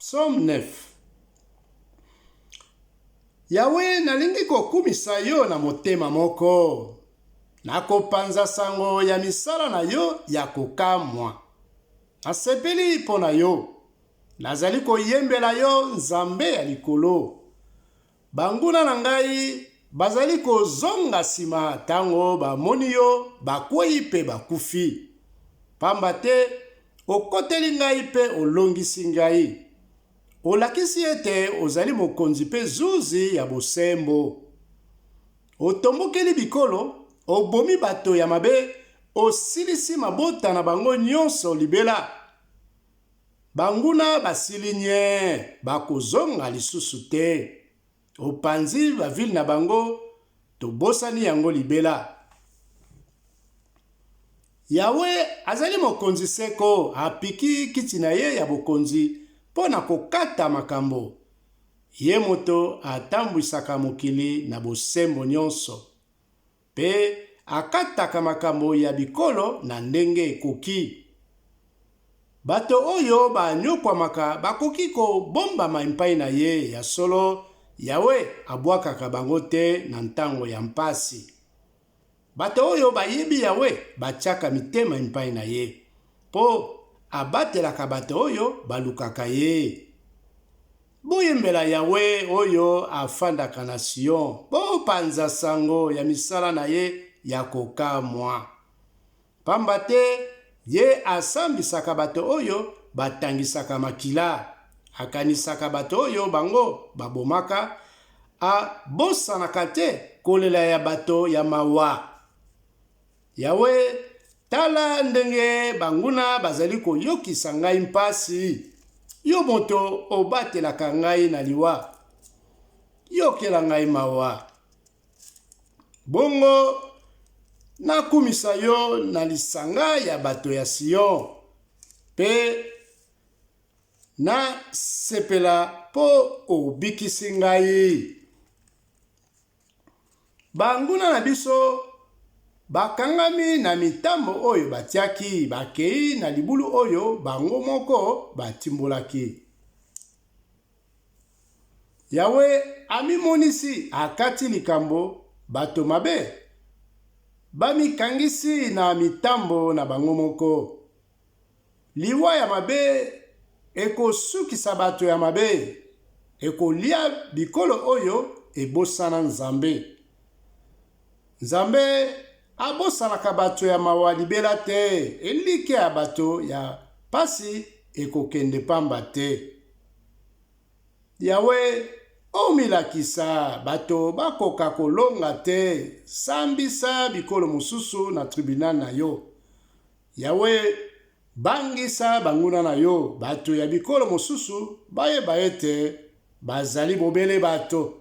Psaume 9. Yawe nalingi kokumisa yo na motema moko. Nakopanza sango ya misala na yo ya kokamwa. Nasepeli mpo na yo. Nazali koyembela yo nzambe ya likolo. Banguna na ngai bazali kozonga sima tango bamoni yo bakwei pe bakufi. Pamba te okoteli ngai pe olongisi ngai. Olakisi ete ozali mokonzi pe zuzi ya bosembo. Otombokeli bikolo, obomi bato ya mabe, osilisi mabota na bango nyonso libela. Banguna basili nye, bakozonga lisusu te. Opanzi bavile na bango, tobosani yango libela. Yawe azali mokonzi seko, apiki kiti na ye ya bokonzi, pona kokata makambo. Ye moto atambwisaka mokili na bosembo nyonso. Pe akataka makambo ya bikolo na ndenge ekoki. Bato oyo banyokwamaka bakoki kobombama epai na ye ya solo. Yawe abwakaka bango te na ntango ya mpasi. Bato oyo bayebi Yawe batiaka mitema epai na ye. Po abatelaka bato oyo balukaka ye. Boyembela Yawe oyo afandaka na Sion. Bopanza sango ya misala na ye ya kokamwa. Pamba te ye asambisaka bato oyo batangisaka makila. Akanisaka bato oyo bango babomaka. Abosanaka te kolela ya bato ya mawa. Yawe tala ndenge banguna bazali koyokisa ngai mpasi. Yo moto obatelaka ngai na liwa. Yokela ngai mawa. Bongo nakumisa yo na lisanga ya bato ya Sion. Pe na sepela po obikisi ngai. Banguna na biso bakangami na mitambo oyo batiaki, bakei na libulu oyo bango moko batimbolaki. Yawe amimonisi akati likambo bato mabe. Bamikangisi na mitambo na bango moko. Liwa ya mabe ekosukisa bato ya mabe. Ekolia bikolo oyo ebosana Nzambe. Nzambe abosanaka bato ya mawa libela te. Elike ya bato ya pasi ekokende pamba te. Yawe omilakisa bato bakoka kolonga te. Sambisa bikolo mosusu na tribunal na yo. Yawe bangisa banguna na yo. Bato ya bikolo mosusu bayeba ete bazali bobele bato.